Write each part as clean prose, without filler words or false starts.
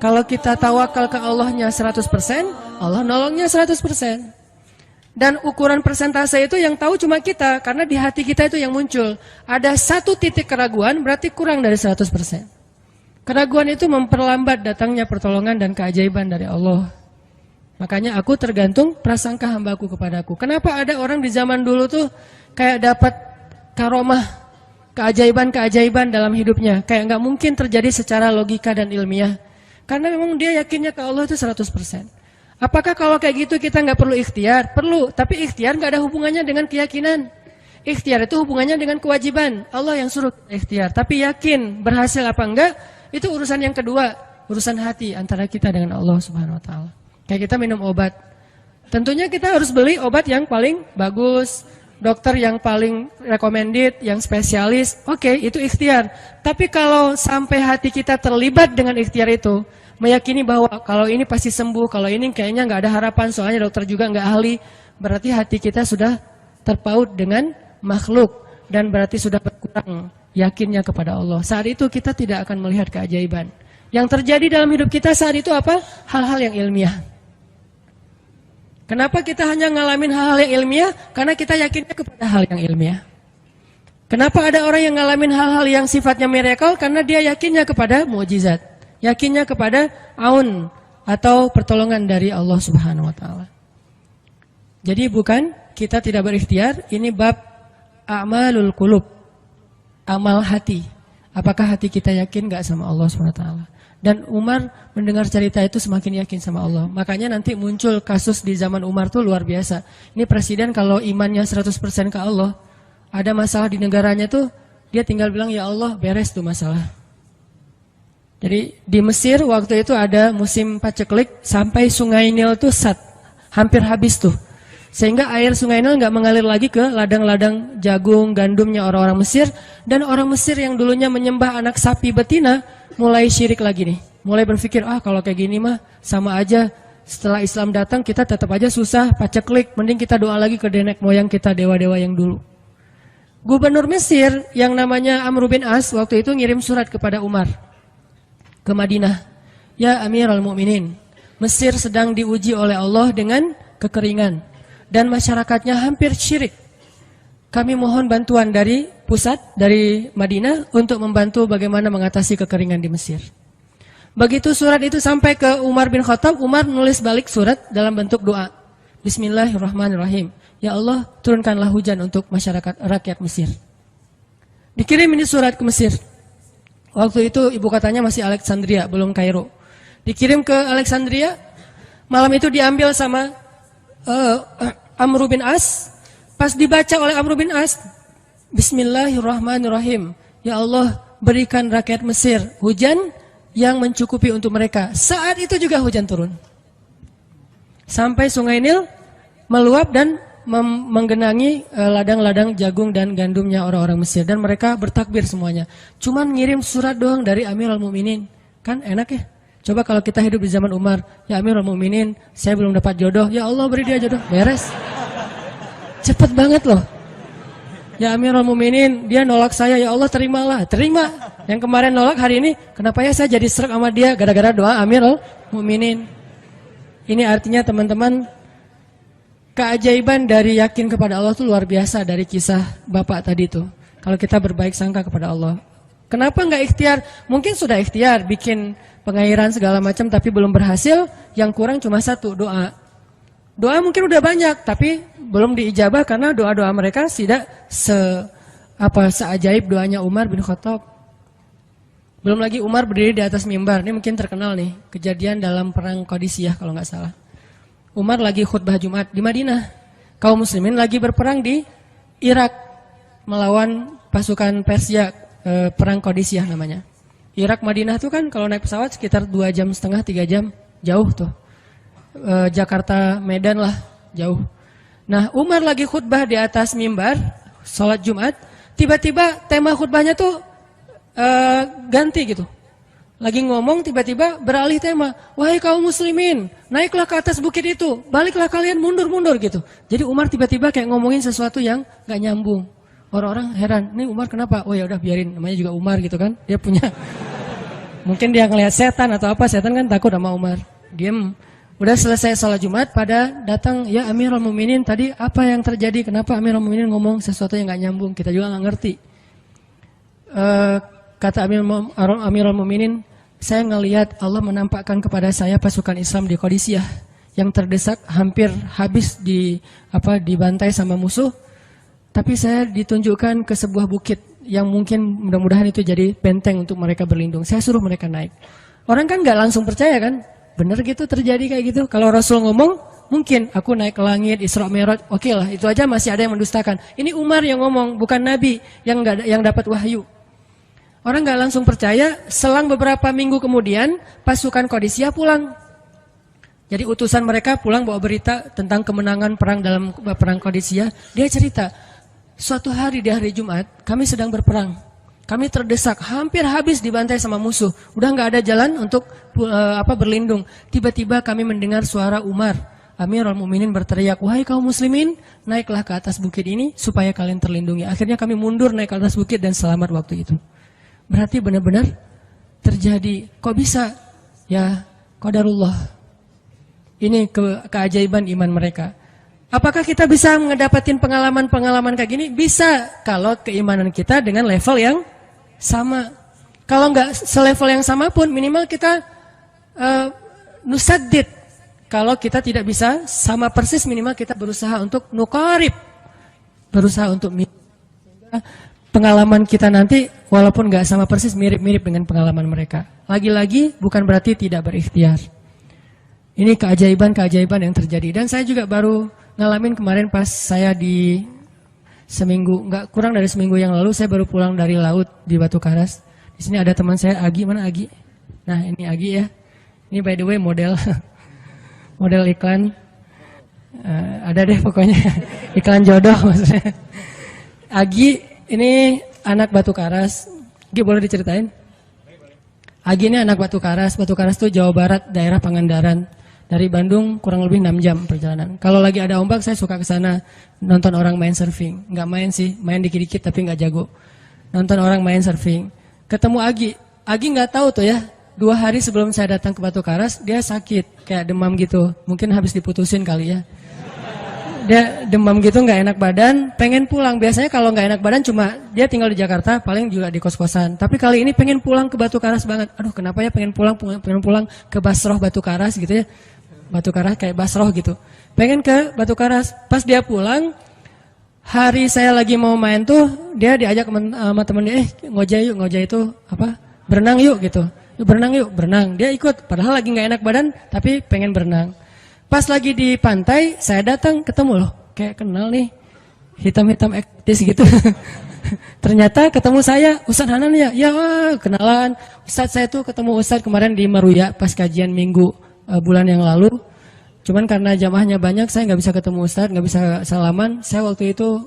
Kalau kita tawakal ke Allahnya 100%, Allah nolongnya 100%. Dan ukuran persentase itu yang tahu cuma kita, karena di hati kita itu yang muncul. Ada satu titik keraguan, berarti kurang dari 100%. Keraguan itu memperlambat datangnya pertolongan dan keajaiban dari Allah. Makanya aku tergantung prasangka hambaku kepadaku. Kenapa ada orang di zaman dulu tuh kayak dapat karomah, keajaiban-keajaiban dalam hidupnya. Kayak nggak mungkin terjadi secara logika dan ilmiah. Karena memang dia yakinnya ke Allah itu 100%. Apakah kalau kayak gitu kita nggak perlu ikhtiar? Perlu, tapi ikhtiar nggak ada hubungannya dengan keyakinan. Ikhtiar itu hubungannya dengan kewajiban. Allah yang suruh ikhtiar, tapi yakin berhasil apa enggak, itu urusan yang kedua, urusan hati antara kita dengan Allah Subhanahu wa taala. Kayak kita minum obat. Tentunya kita harus beli obat yang paling bagus, dokter yang paling recommended, yang spesialis. Oke, itu ikhtiar. Tapi kalau sampai hati kita terlibat dengan ikhtiar itu, meyakini bahwa kalau ini pasti sembuh, kalau ini kayaknya nggak ada harapan, soalnya dokter juga nggak ahli, berarti hati kita sudah terpaut dengan makhluk dan berarti sudah berkurang yakinnya kepada Allah. Saat itu kita tidak akan melihat keajaiban. Yang terjadi dalam hidup kita saat itu apa? Hal-hal yang ilmiah. Kenapa kita hanya ngalamin hal-hal yang ilmiah? Karena kita yakinnya kepada hal yang ilmiah. Kenapa ada orang yang ngalamin hal-hal yang sifatnya miracle? Karena dia yakinnya kepada mukjizat. Yakinnya kepada aun atau pertolongan dari Allah Subhanahu wa taala. Jadi bukan kita tidak berikhtiar, ini bab a'malul qulub. Amal hati. Apakah hati kita yakin enggak sama Allah Subhanahu wa taala? Dan Umar mendengar cerita itu semakin yakin sama Allah. Makanya nanti muncul kasus di zaman Umar tuh luar biasa. Ini presiden kalau imannya 100% ke Allah, ada masalah di negaranya tuh dia tinggal bilang ya Allah, beres tuh masalah. Jadi di Mesir waktu itu ada musim paceklik sampai Sungai Nil tuh hampir habis tuh. Sehingga air Sungai Nil nggak mengalir lagi ke ladang-ladang jagung, gandumnya orang-orang Mesir. Dan orang Mesir yang dulunya menyembah anak sapi betina mulai syirik lagi nih. Mulai berpikir, kalau kayak gini mah sama aja. Setelah Islam datang kita tetap aja susah, paceklik. Mending kita doa lagi ke nenek moyang kita, dewa-dewa yang dulu. Gubernur Mesir yang namanya Amr bin As waktu itu ngirim surat kepada Umar ke Madinah. Ya Amirul Mukminin, Mesir sedang diuji oleh Allah dengan kekeringan dan masyarakatnya hampir syirik. Kami mohon bantuan dari pusat, dari Madinah untuk membantu bagaimana mengatasi kekeringan di Mesir. Begitu surat itu sampai ke Umar bin Khattab, Umar menulis balik surat dalam bentuk doa. Bismillahirrahmanirrahim. Ya Allah, turunkanlah hujan untuk masyarakat rakyat Mesir. Dikirim ini surat ke Mesir. Waktu itu ibu katanya masih Alexandria, belum Kairo. Dikirim ke Alexandria, malam itu diambil sama Amr bin As. Pas dibaca oleh Amr bin As, Bismillahirrahmanirrahim. Ya Allah, berikan rakyat Mesir hujan yang mencukupi untuk mereka. Saat itu juga hujan turun. Sampai Sungai Nil meluap dan menggenangi ladang-ladang jagung dan gandumnya orang-orang Mesir. Dan mereka bertakbir semuanya. Cuman ngirim surat doang dari Amirul Mukminin. Kan enak ya? Coba kalau kita hidup di zaman Umar. Ya Amirul Mukminin, saya belum dapat jodoh. Ya Allah beri dia jodoh. Beres. Cepet banget loh. Ya Amirul Mukminin, dia nolak saya. Ya Allah terimalah. Terima. Yang kemarin nolak hari ini. Kenapa ya saya jadi srek sama dia? Gara-gara doa Amirul Mukminin. Ini artinya teman-teman, keajaiban dari yakin kepada Allah itu luar biasa dari kisah bapak tadi tuh. Kalau kita berbaik sangka kepada Allah. Kenapa nggak ikhtiar? Mungkin sudah ikhtiar, bikin pengairan segala macam tapi belum berhasil. Yang kurang cuma satu, doa. Doa mungkin udah banyak tapi belum diijabah karena doa-doa mereka tidak seajaib doanya Umar bin Khattab. Belum lagi Umar berdiri di atas mimbar. Ini mungkin terkenal nih, kejadian dalam perang Qadisiyah kalau nggak salah. Umar lagi khutbah Jumat di Madinah. Kaum muslimin lagi berperang di Irak melawan pasukan Persia, perang Qadisiyah namanya. Irak Madinah tuh kan kalau naik pesawat sekitar 2,5 jam, 3 jam, jauh tuh. Jakarta Medan lah, jauh. Nah, Umar lagi khutbah di atas mimbar, sholat Jumat, tiba-tiba tema khutbahnya tuh ganti gitu. Lagi ngomong tiba-tiba beralih tema. Wahai kaum muslimin, naiklah ke atas bukit itu. Baliklah kalian mundur-mundur gitu. Jadi Umar tiba-tiba kayak ngomongin sesuatu yang gak nyambung. Orang-orang heran, ini Umar kenapa? Oh ya udah biarin, namanya juga Umar gitu kan. Dia punya Mungkin dia ngelihat setan atau apa, setan kan takut sama Umar. Diem. Udah selesai sholat Jumat, pada datang, ya Amirul Mukminin, tadi apa yang terjadi? Kenapa Amirul Mukminin ngomong sesuatu yang gak nyambung? Kita juga gak ngerti. Kata Amirul Mukminin, saya ngelihat Allah menampakkan kepada saya pasukan Islam di Qadisiyah yang terdesak, hampir habis dibantai sama musuh. Tapi saya ditunjukkan ke sebuah bukit yang mungkin mudah-mudahan itu jadi benteng untuk mereka berlindung. Saya suruh mereka naik. Orang kan gak langsung percaya kan? Bener gitu terjadi kayak gitu. Kalau Rasul ngomong, mungkin aku naik ke langit, Isra Mi'raj, oke lah, itu aja masih ada yang mendustakan. Ini Umar yang ngomong, bukan Nabi yang dapat wahyu. Orang nggak langsung percaya. Selang beberapa minggu kemudian, pasukan Qadisiyah pulang. Jadi utusan mereka pulang bawa berita tentang kemenangan perang dalam perang Qadisiyah. Dia cerita, suatu hari di hari Jumat, kami sedang berperang. Kami terdesak, hampir habis dibantai sama musuh. Udah nggak ada jalan untuk berlindung. Tiba-tiba kami mendengar suara Umar. Amirul Mukminin berteriak, wahai kaum muslimin, naiklah ke atas bukit ini supaya kalian terlindungi. Akhirnya kami mundur naik ke atas bukit dan selamat waktu itu. Berarti benar-benar terjadi. Kok bisa? Ya, qadarullah. Ini keajaiban iman mereka. Apakah kita bisa mendapatkan pengalaman-pengalaman kayak gini? Bisa, kalau keimanan kita dengan level yang sama. Kalau nggak selevel yang sama pun, minimal kita nusaddid. Kalau kita tidak bisa sama persis, minimal kita berusaha untuk nuqarib. Berusaha untuk pengalaman kita nanti, walaupun nggak sama persis, mirip-mirip dengan pengalaman mereka. Lagi-lagi, bukan berarti tidak berikhtiar. Ini keajaiban-keajaiban yang terjadi. Dan saya juga baru ngalamin kemarin pas saya di seminggu, nggak kurang dari seminggu yang lalu, saya baru pulang dari laut di Batu Karas. Di sini ada teman saya, Agi, mana Agi? Nah ini Agi ya. Ini by the way model iklan. Ada deh pokoknya iklan jodoh maksudnya. Agi ini anak Batu Karas. Agi boleh diceritain? Agi ini anak Batu Karas. Batu Karas itu Jawa Barat, daerah Pangandaran. Dari Bandung kurang lebih 6 jam perjalanan. Kalau lagi ada ombak saya suka ke sana nonton orang main surfing. Nggak main sih, main dikit-dikit tapi nggak jago. Nonton orang main surfing. Ketemu Agi. Agi nggak tahu tuh ya. 2 hari sebelum saya datang ke Batu Karas, dia sakit, kayak demam gitu. Mungkin habis diputusin kali ya. Dia demam gitu, nggak enak badan, pengen pulang. Biasanya kalau nggak enak badan cuma dia tinggal di Jakarta, paling juga di kos-kosan. Tapi kali ini pengen pulang ke Batu Karas banget. Aduh, kenapa ya pengen pulang ke Basroh Batu Karas gitu ya. Batu Karas kayak Basroh gitu. Pengen ke Batu Karas. Pas dia pulang, hari saya lagi mau main tuh, dia diajak sama temen dia, ngojek itu apa? Berenang yuk gitu. Berenang yuk, berenang. Dia ikut, padahal lagi nggak enak badan, tapi pengen berenang. Pas lagi di pantai, saya datang ketemu loh, kayak kenal nih, hitam-hitam ektis gitu. Ternyata ketemu saya, Ustadz Hanan ya, ya kenalan. Ustadz saya tuh ketemu Ustadz kemarin di Maruya pas kajian minggu bulan yang lalu. Cuman karena jamaahnya banyak, saya nggak bisa ketemu Ustadz, nggak bisa salaman. Saya waktu itu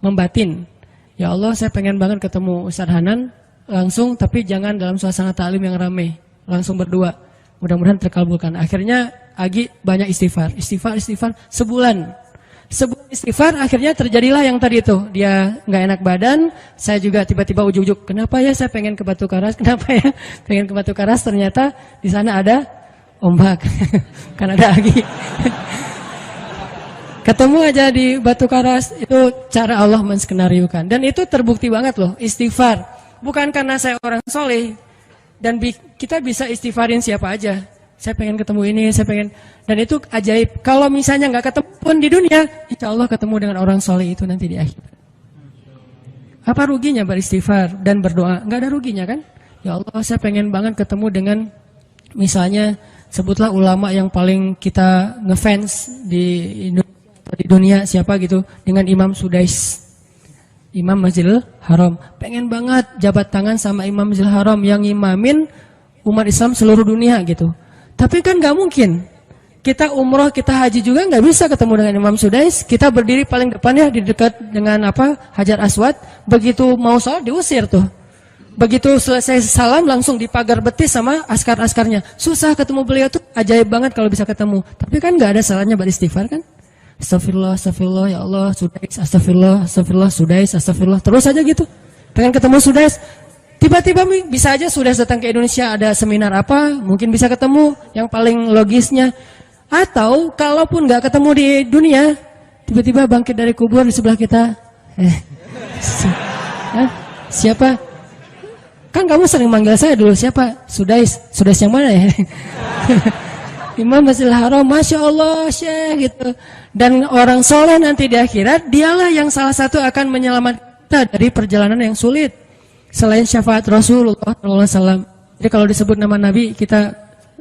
membatin. Ya Allah, saya pengen banget ketemu Ustadz Hanan langsung, tapi jangan dalam suasana ta'lim yang ramai, langsung berdua. Mudah-mudahan terkabulkan. Akhirnya Agi banyak istighfar sebulan istighfar, akhirnya terjadilah yang tadi itu. Dia nggak enak badan, saya juga tiba-tiba ujuk-ujuk, kenapa ya saya pengen ke Batu Karas, kenapa ya pengen ke Batu Karas, ternyata di sana ada ombak, kan ada Agi. Ketemu aja di Batu Karas, itu cara Allah menskenariokan. Dan itu terbukti banget loh, istighfar. Bukan karena saya orang soleh, dan kita bisa istighfarin siapa aja. Saya pengen ketemu ini, saya pengen. Dan itu ajaib. Kalau misalnya nggak ketemu pun di dunia, insya Allah ketemu dengan orang soleh itu nanti di akhir. Apa ruginya beristighfar dan berdoa? Nggak ada ruginya kan? Ya Allah, saya pengen banget ketemu dengan, misalnya, sebutlah ulama yang paling kita ngefans di dunia, siapa gitu, dengan Imam Sudais, Imam Masjidil Haram. Pengen banget jabat tangan sama Imam Masjidil Haram yang imamin umat Islam seluruh dunia gitu. Tapi kan nggak mungkin. Kita umroh, kita haji juga nggak bisa ketemu dengan Imam Sudais. Kita berdiri paling depan ya, di dekat dengan Hajar Aswad. Begitu mau sholat diusir tuh. Begitu selesai salam langsung dipagar betis sama askar-askarnya. Susah ketemu beliau tuh, ajaib banget kalau bisa ketemu. Tapi kan nggak ada salahnya beristighfar kan? Astagfirullah, astagfirullah, ya Allah, Sudais, astagfirullah, astagfirullah, Sudais, astagfirullah. Terus aja gitu. Pengen ketemu Sudais. Tiba-tiba bisa aja sudah datang ke Indonesia, ada seminar apa, mungkin bisa ketemu yang paling logisnya. Atau kalaupun nggak ketemu di dunia, tiba-tiba bangkit dari kubur di sebelah kita. Siapa? Kan kamu sering manggil saya dulu, siapa? Sudais yang mana ya? Imam Masjidil Haram, Masya Allah, Syekh gitu. Dan orang soleh nanti di akhirat, dialah yang salah satu akan menyelamatkan kita dari perjalanan yang sulit. Selain syafaat Rasulullah SAW. Jadi kalau disebut nama Nabi, kita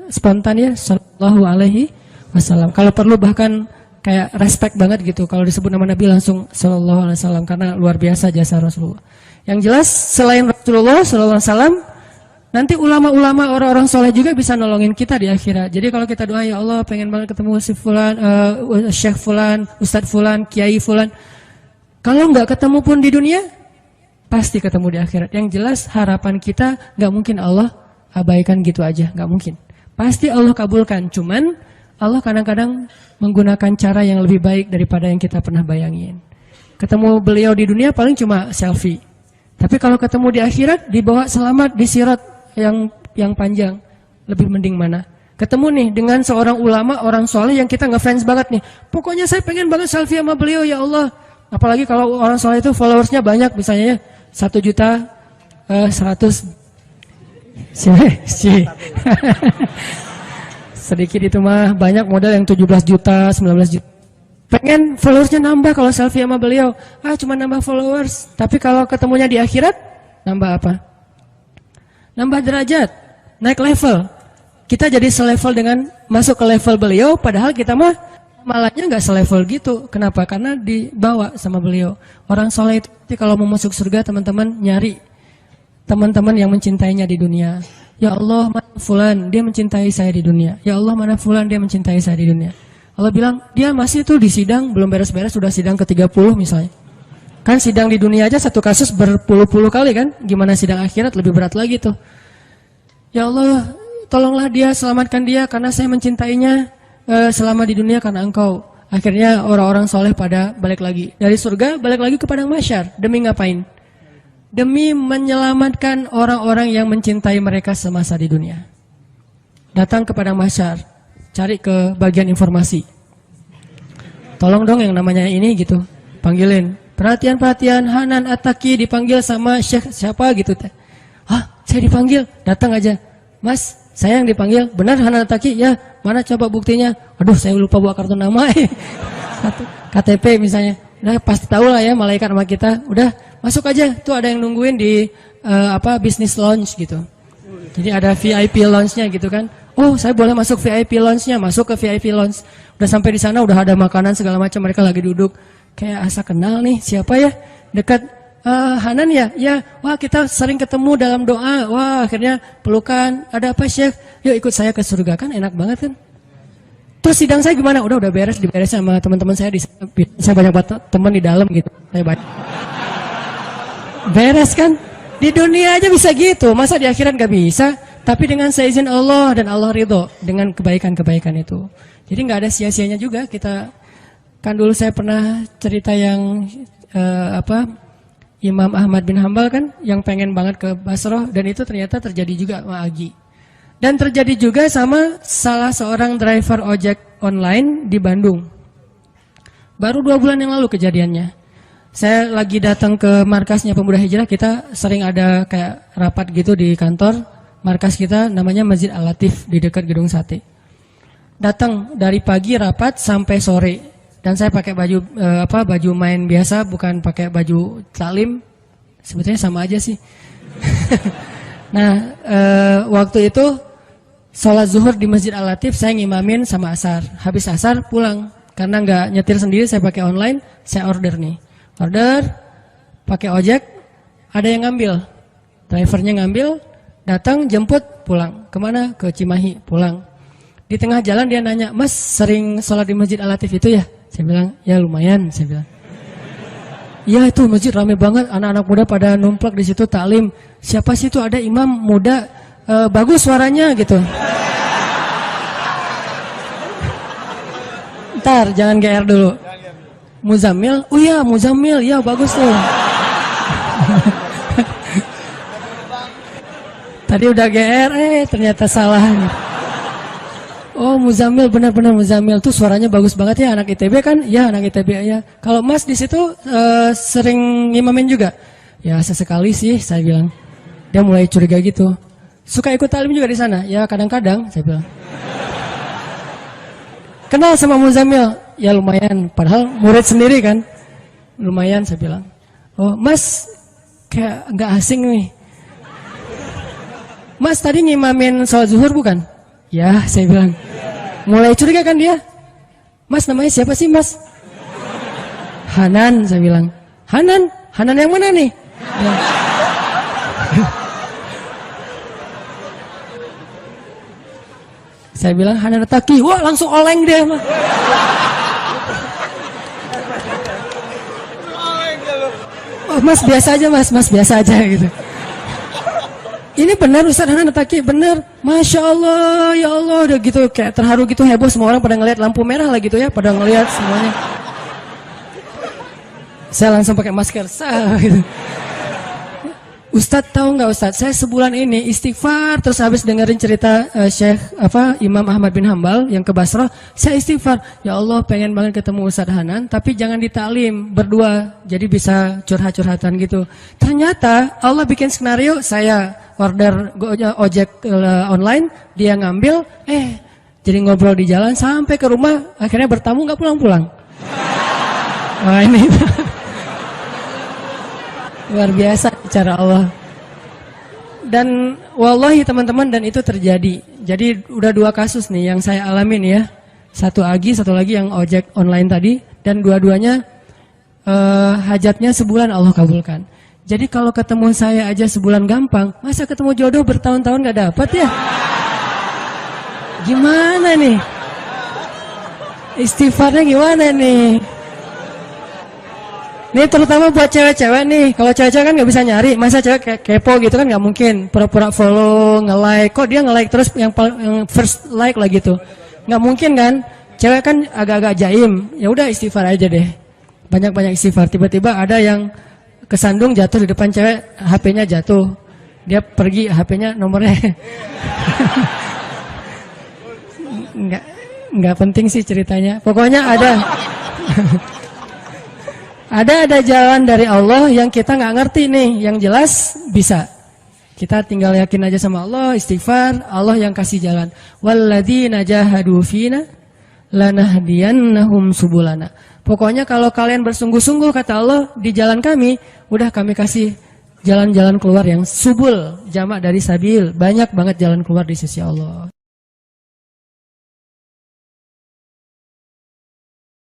spontan ya, Sallallahu Alaihi Wasallam. Kalau perlu bahkan kayak respect banget gitu. Kalau disebut nama Nabi langsung Sallallahu Alaihi Wasallam, karena luar biasa jasa Rasulullah. Yang jelas selain Rasulullah Sallallahu Alaihi Wasallam, nanti ulama-ulama orang-orang soleh juga bisa nolongin kita di akhirat. Jadi kalau kita doa, ya Allah pengen banget ketemu si Fulan, Syekh Fulan, Ustadz Fulan, Kiai Fulan. Kalau nggak ketemu pun di dunia, pasti ketemu di akhirat. Yang jelas harapan kita nggak mungkin Allah abaikan gitu aja, nggak mungkin. Pasti Allah kabulkan. Cuman Allah kadang-kadang menggunakan cara yang lebih baik daripada yang kita pernah bayangin. Ketemu beliau di dunia paling cuma selfie. Tapi kalau ketemu di akhirat, dibawa selamat di sirat yang panjang, lebih mending mana? Ketemu nih dengan seorang ulama, orang soleh yang kita ngefans banget nih. Pokoknya saya pengen banget selfie sama beliau, ya Allah. Apalagi kalau orang soleh itu followersnya banyak, misalnya ya. 1.100.000 sedikit itu mah, banyak model yang 17 juta, 19 juta. Pengen followersnya nambah kalau selfie sama beliau. Cuma nambah followers. Tapi kalau ketemunya di akhirat, nambah apa? Nambah derajat, naik level. Kita jadi selevel dengan masuk ke level beliau, padahal kita mah malahnya nggak selevel gitu. Kenapa? Karena dibawa sama beliau. Orang soleh itu kalau mau masuk surga, teman-teman nyari teman-teman yang mencintainya di dunia. Ya Allah, mana Fulan, dia mencintai saya di dunia. Ya Allah, mana Fulan, dia mencintai saya di dunia. Allah bilang, dia masih tuh di sidang, belum beres-beres, sudah sidang ke-30 misalnya. Kan sidang di dunia aja satu kasus berpuluh-puluh kali kan. Gimana sidang akhirat, lebih berat lagi tuh. Ya Allah, tolonglah dia, selamatkan dia, karena saya mencintainya selama di dunia karena engkau. Akhirnya orang-orang soleh pada balik lagi. Dari surga, balik lagi ke padang mahsyar. Demi ngapain? Demi menyelamatkan orang-orang yang mencintai mereka semasa di dunia. Datang ke padang mahsyar, cari ke bagian informasi. Tolong dong yang namanya ini gitu, panggilin. Perhatian-perhatian, Hanan At-Taki dipanggil sama Syekh siapa gitu. Saya dipanggil, datang aja. Mas, saya yang dipanggil, benar Hanan At-Taki? Ya, mana coba buktinya? Aduh, saya lupa bawa kartu nama. KTP misalnya. Udah pasti tahu lah ya malaikat sama kita. Udah, masuk aja. Tuh ada yang nungguin di business lounge gitu. Jadi ada VIP lounge-nya gitu kan. Oh, saya boleh masuk VIP lounge-nya, masuk ke VIP lounge. Udah sampai di sana udah ada makanan segala macam, mereka lagi duduk. Kayak asa kenal nih, siapa ya? Dekat Hanan ya? Ya, wah kita sering ketemu dalam doa. Wah, akhirnya pelukan. Ada apa, Syekh? Yuk ikut saya ke surga, kan enak banget kan? Terus sidang saya gimana? Udah beres, diberes sama teman-teman saya di sana. Saya banyak teman di dalam gitu. Saya banyak. Beres kan? Di dunia aja bisa gitu, masa di akhirat gak bisa? Tapi dengan seizin Allah dan Allah ridho dengan kebaikan-kebaikan itu. Jadi gak ada sia-sianya juga. Kita kan dulu saya pernah cerita yang Imam Ahmad bin Hambal kan yang pengen banget ke Basrah, dan itu ternyata terjadi juga sama Agi. Dan terjadi juga sama salah seorang driver ojek online di Bandung. Baru 2 bulan yang lalu kejadiannya. Saya lagi datang ke markasnya Pemuda Hijrah, kita sering ada kayak rapat gitu di kantor. Markas kita namanya Masjid Al-Latif di dekat Gedung Sate. Datang dari pagi rapat sampai sore. Dan saya pakai baju baju main biasa, bukan pakai baju taklim. Sebetulnya sama aja sih. Nah, waktu itu sholat zuhur di Masjid Al-Latif, saya ngimamin sama asar. Habis asar pulang, karena nggak nyetir sendiri, saya pakai online, saya order nih. Order, pakai ojek, ada yang ngambil. Drivernya ngambil, datang, jemput, pulang. Kemana? Ke Cimahi, pulang. Di tengah jalan dia nanya, Mas sering sholat di Masjid Al-Latif itu ya? Saya bilang, ya lumayan, saya bilang. Iya itu masjid rame banget, anak-anak muda pada numplak di situ taklim. Siapa sih itu, ada imam muda, bagus suaranya gitu. Ntar, jangan GR dulu. Muzammil, oh iya Muzammil, ya bagus tuh. Tadi udah GR, ternyata salah. Oh, Muzamil, benar-benar Muzamil tuh suaranya bagus banget ya, anak ITB kan? Ya, anak ITB ya. Kalau Mas di situ sering ngimamin juga? Ya, sesekali sih saya bilang. Dia mulai curiga gitu. Suka ikut talim juga di sana? Ya, kadang-kadang saya bilang. Kenal sama Muzamil? Ya lumayan, padahal murid sendiri kan. Lumayan saya bilang. Oh, Mas kayak nggak asing nih. Mas tadi ngimamin sholat zuhur bukan? Ya, saya bilang. Mulai curiga kan dia. Mas namanya siapa sih Mas? Hanan, saya bilang. Hanan? Hanan yang mana nih? Ya. Saya bilang Hanan Taki. Wah, langsung oleng dia mah. Oh, Mas biasa aja Mas biasa aja gitu. Ini benar Ustaz Hanan Taki, benar. Masya Allah, ya Allah, udah gitu kayak terharu gitu, heboh, semua orang pada ngelihat lampu merah lah gitu ya, pada ngelihat semuanya. Saya langsung pakai masker, gitu. Ustadz tahu nggak Ustadz, saya sebulan ini istighfar terus habis dengerin cerita Imam Ahmad bin Hambal yang ke Basrah, saya istighfar, ya Allah pengen banget ketemu Ustadz Hanan, tapi jangan ditaklim berdua, jadi bisa curhat-curhatan gitu. Ternyata Allah bikin skenario, saya order ojek online, dia ngambil, jadi ngobrol di jalan sampai ke rumah, akhirnya bertamu nggak pulang-pulang. Wah ini luar biasa cara Allah. Dan wallahi teman-teman, dan itu terjadi. Jadi udah 2 kasus nih yang saya alamin ya. Satu lagi yang ojek online tadi, dan dua-duanya hajatnya sebulan Allah kabulkan. Jadi kalau ketemu saya aja sebulan gampang, masa ketemu jodoh bertahun-tahun gak dapat ya? Gimana nih? Istighfarnya gimana nih? Ini terutama buat cewek-cewek nih. Kalau cewek-cewek kan nggak bisa nyari. Masa cewek kepo gitu kan nggak mungkin. Pura-pura follow, nge-like. Kok dia nge-like terus yang first like lah gitu. Nggak mungkin kan. Cewek kan agak-agak jaim. Ya udah istighfar aja deh. Banyak-banyak istighfar. Tiba-tiba ada yang kesandung jatuh di depan cewek. HP-nya jatuh. Dia pergi, HP-nya nomornya. Nggak penting sih ceritanya. Pokoknya ada. Ada jalan dari Allah yang kita nggak ngerti nih, yang jelas bisa. Kita tinggal yakin aja sama Allah, istighfar, Allah yang kasih jalan. Walladzina jahadu fina lanahdiyannahum subulana. Pokoknya kalau kalian bersungguh-sungguh kata Allah di jalan kami, udah kami kasih jalan-jalan keluar yang subul, jamak dari sabil, banyak banget jalan keluar di sisi Allah.